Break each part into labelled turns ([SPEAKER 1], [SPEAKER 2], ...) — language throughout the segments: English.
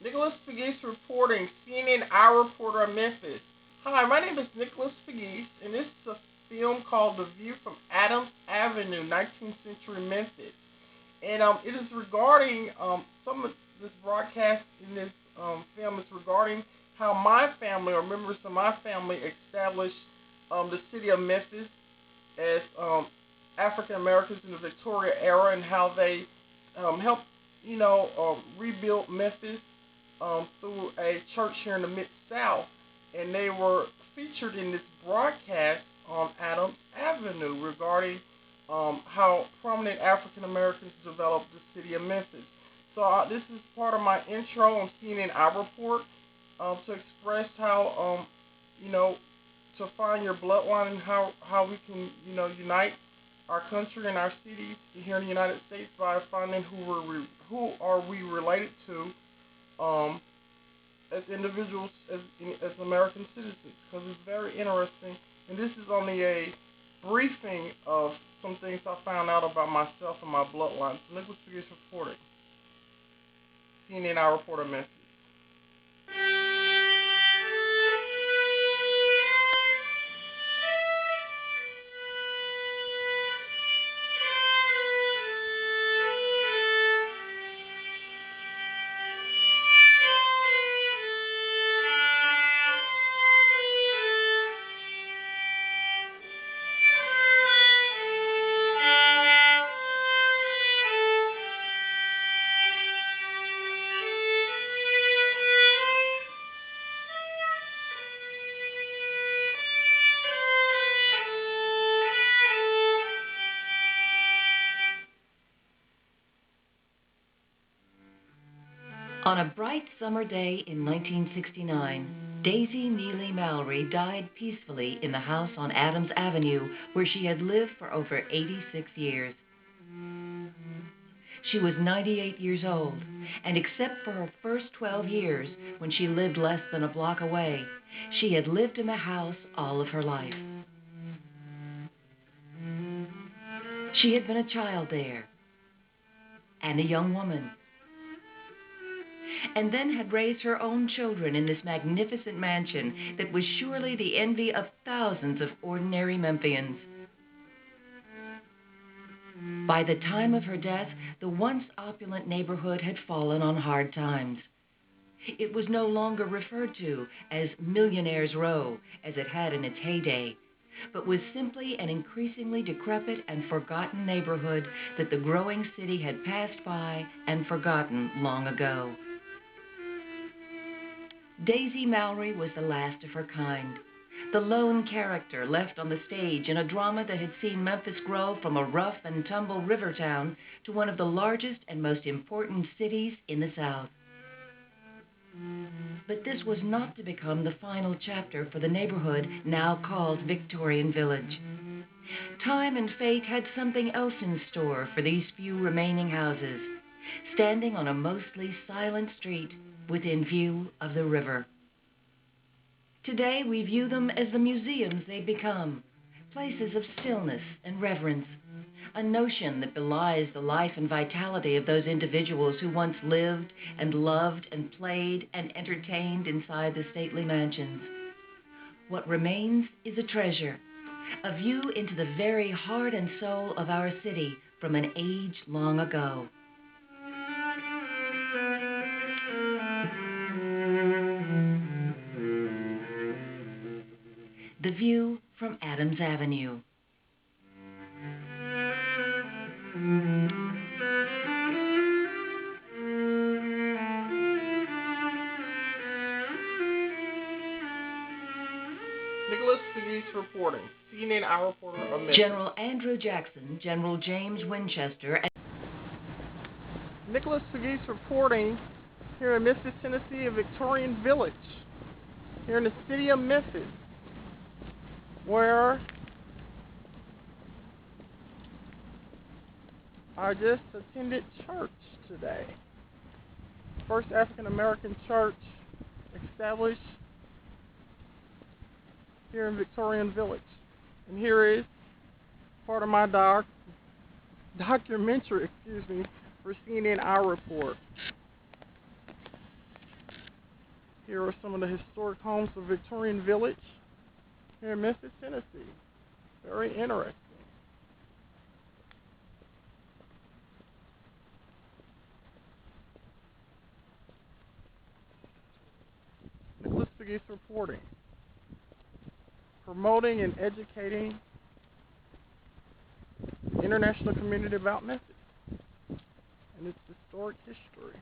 [SPEAKER 1] Nicholas Pegues reporting, CNN Our Reporter of Memphis. Hi, my name is Nicholas Pegues, and this is a film called The View from Adams Avenue, 19th Century Memphis. And it is regarding some of this broadcast in this film is regarding how my family or members of my family established the city of Memphis as African Americans in the Victorian era and how they helped, rebuild Memphis through a church here in the Mid South, and they were featured in this broadcast on Adams Avenue regarding how prominent African Americans developed the city of Memphis. So this is part of my intro on CNN I Report to express how to find your bloodline and how we can unite our country and our cities here in the United States by finding who are we related to as individuals, as American citizens, because it's very interesting. And this is only a briefing of some things I found out about myself and my bloodline. So Nicholas Pegues reporting. CNN I Reporter Memphis.
[SPEAKER 2] On a bright summer day in 1969, Daisy Neely Mallory died peacefully in the house on Adams Avenue where she had lived for over 86 years. She was 98 years old, and except for her first 12 years, when she lived less than a block away, she had lived in the house all of her life. She had been a child there, and a young woman, and then had raised her own children in this magnificent mansion that was surely the envy of thousands of ordinary Memphians. By the time of her death, the once opulent neighborhood had fallen on hard times. It was no longer referred to as Millionaire's Row, as it had in its heyday, but was simply an increasingly decrepit and forgotten neighborhood that the growing city had passed by and forgotten long ago. Daisy Mallory was the last of her kind, the lone character left on the stage in a drama that had seen Memphis grow from a rough and tumble river town to one of the largest and most important cities in the South. But this was not to become the final chapter for the neighborhood now called Victorian Village. Time and fate had something else in store for these few remaining houses, standing on a mostly silent street within view of the river. Today we view them as the museums they become, places of stillness and reverence, a notion that belies the life and vitality of those individuals who once lived and loved and played and entertained inside the stately mansions. What remains is a treasure, a view into the very heart and soul of our city from an age long ago. The View from Adams Avenue.
[SPEAKER 1] Nicholas Pegues reporting. CNN I Reporter of Memphis.
[SPEAKER 2] General Andrew Jackson, General James Winchester, and
[SPEAKER 1] Nicholas Pegues reporting here in Memphis, Tennessee, a Victorian village here in the city of Memphis, where I just attended church today. First African American church established here in Victorian Village. And here is part of my documentary, for CNN I Report. Here are some of the historic homes of Victorian Village here in Memphis, Tennessee. Very interesting. Nicholas Pegues reporting. Promoting and educating the international community about Memphis and its historic history.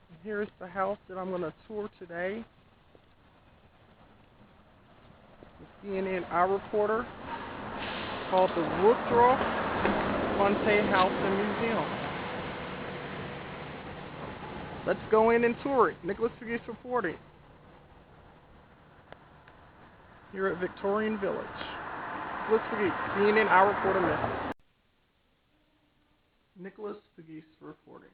[SPEAKER 1] And here is the house that I'm going to tour today. The CNN Our Reporter, called the Woodrow Fonte House and Museum. Let's go in and tour it. Nicholas Pegues reporting. Here at Victorian Village. Nicholas Pegues, CNN Our Reporter, Memphis. Nicholas Pegues reporting.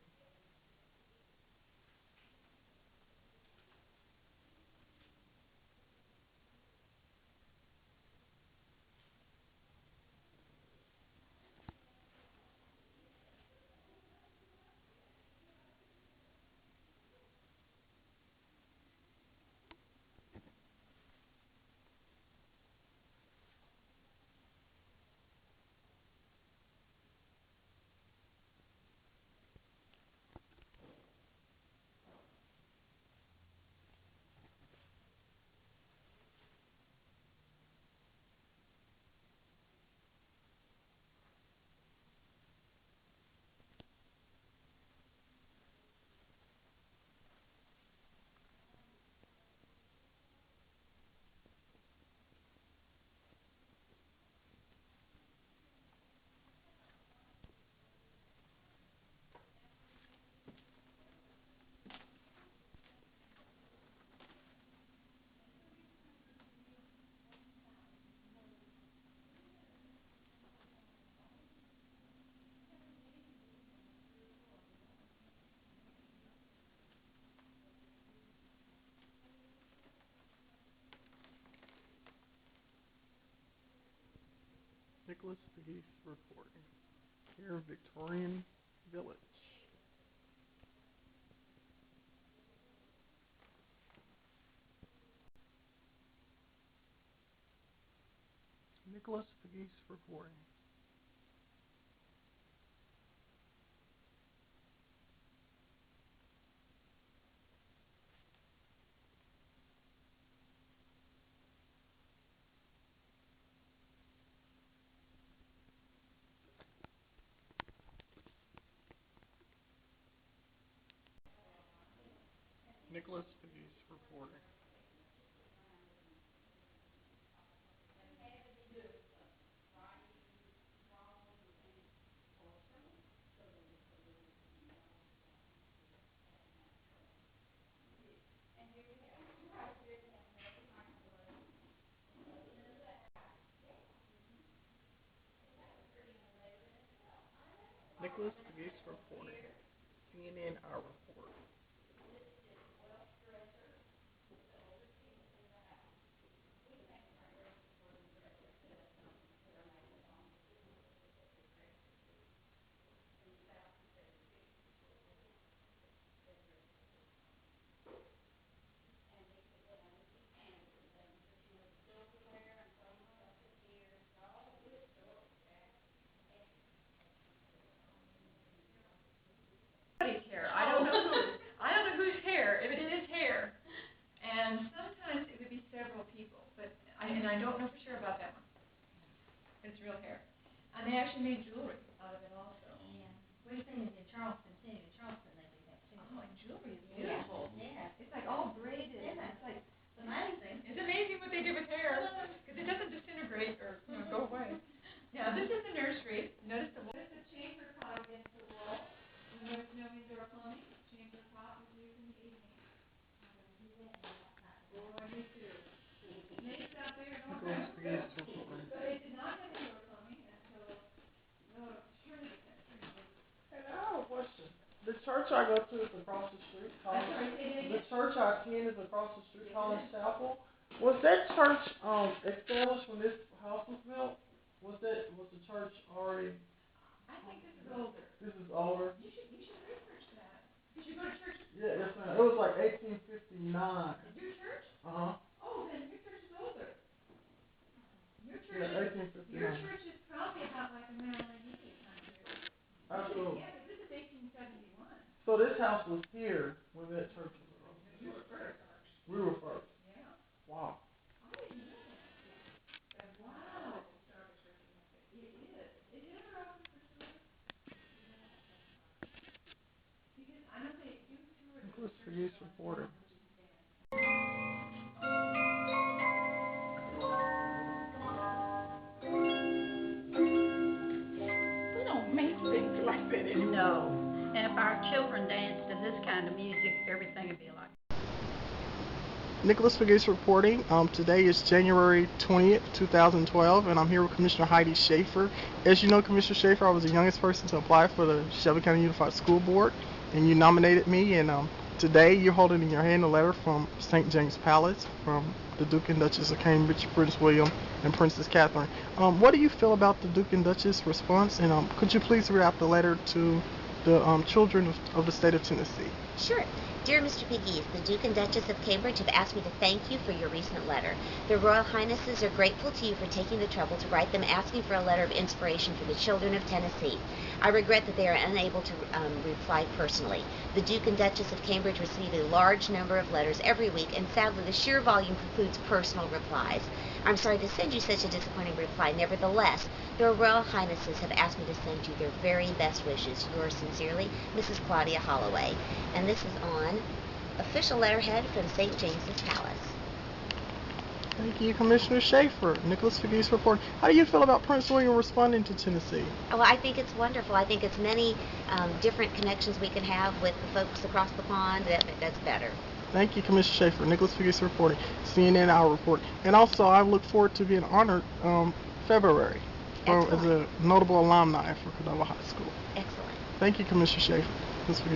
[SPEAKER 1] Nicholas Pegues reporting. Here in Victorian Village. Nicholas Pegues reporting. Nicholas Pegues reporting. Nicholas Pegues reporting. CNN Our Report.
[SPEAKER 3] Hair. I don't know whose hair, if it is hair. And sometimes it would be several people, but I don't know for sure about that one. It's real hair. And they actually made jewelry out of it also.
[SPEAKER 4] Yeah. We're seeing it in Charleston too. In Charleston they do that too.
[SPEAKER 3] Oh, and jewelry is beautiful.
[SPEAKER 4] Yeah.
[SPEAKER 3] It's like all braided.
[SPEAKER 4] Yeah.
[SPEAKER 3] It's like
[SPEAKER 4] It's amazing.
[SPEAKER 3] It's amazing what they do with hair, because it doesn't disintegrate or go away. Yeah, this is the nursery. Notice the chamber pot against the wall. And there's no indoor plumbing. Chamber pot was used in the evening. Oh, me too. Snakes out there, don't
[SPEAKER 1] Nicholas
[SPEAKER 3] have.
[SPEAKER 1] Pegues reporting.
[SPEAKER 3] But it did not have indoor plumbing until the turn of the century.
[SPEAKER 1] And I have a question. The church I go to is across the street.
[SPEAKER 3] I'm sorry, say that
[SPEAKER 1] The
[SPEAKER 3] again.
[SPEAKER 1] church I attend is across the street, Collins Chapel. Was that church established when this house was built? Was the church already?
[SPEAKER 3] I think this is older.
[SPEAKER 1] This is older.
[SPEAKER 3] You should research that. You should go to church.
[SPEAKER 1] Yeah, yes, ma'am. It was like 1859.
[SPEAKER 3] You
[SPEAKER 1] Uh-huh.
[SPEAKER 3] Oh, then your church is older. Your
[SPEAKER 1] Yeah,
[SPEAKER 3] church,
[SPEAKER 1] 1859.
[SPEAKER 3] your church is probably about like around 9800.
[SPEAKER 1] Absolutely.
[SPEAKER 3] Yeah, because this is 1871.
[SPEAKER 1] So this house was here when that church was around.
[SPEAKER 3] You were first.
[SPEAKER 1] We were first.
[SPEAKER 3] Yeah.
[SPEAKER 1] Wow.
[SPEAKER 3] I didn't know that. And wow. It is. Is it ever open for service? Because I know they do tour.
[SPEAKER 1] Nicholas Pegues reporting.
[SPEAKER 3] We don't make things like that anymore.
[SPEAKER 4] No. And if our children danced to this kind of music, everything would be like.
[SPEAKER 1] Nicholas Pegues reporting. Today is January 20th, 2012, and I'm here with Commissioner Heidi Schaefer. As you know, Commissioner Schaefer, I was the youngest person to apply for the Shelby County Unified School Board, and you nominated me, and today you're holding in your hand a letter from St. James Palace, from the Duke and Duchess of Cambridge, Prince William, and Princess Catherine. What do you feel about the Duke and Duchess response, and could you please read out the letter to the children of the state of Tennessee?
[SPEAKER 5] Sure. Dear Mr. Pegues, the Duke and Duchess of Cambridge have asked me to thank you for your recent letter. Their Royal Highnesses are grateful to you for taking the trouble to write them asking for a letter of inspiration for the children of Tennessee. I regret that they are unable to reply personally. The Duke and Duchess of Cambridge receive a large number of letters every week, and sadly the sheer volume precludes personal replies. I'm sorry to send you such a disappointing reply. Nevertheless, their Royal Highnesses have asked me to send you their very best wishes. Yours sincerely, Mrs. Claudia Holloway. And this is on official letterhead from St. James's Palace.
[SPEAKER 1] Thank you, Commissioner Schaefer. Nicholas Pegues report. How do you feel about Prince William responding to Tennessee?
[SPEAKER 5] Well, I think it's wonderful. I think it's many different connections we can have with the folks across the pond. That's better.
[SPEAKER 1] Thank you, Commissioner Schaefer. Nicholas Pegues reporting. CNN Our Report. And also, I look forward to being honored February as a notable alumni for Cordova High School.
[SPEAKER 5] Excellent.
[SPEAKER 1] Thank you, Commissioner Schaefer. Nicholas Pegues.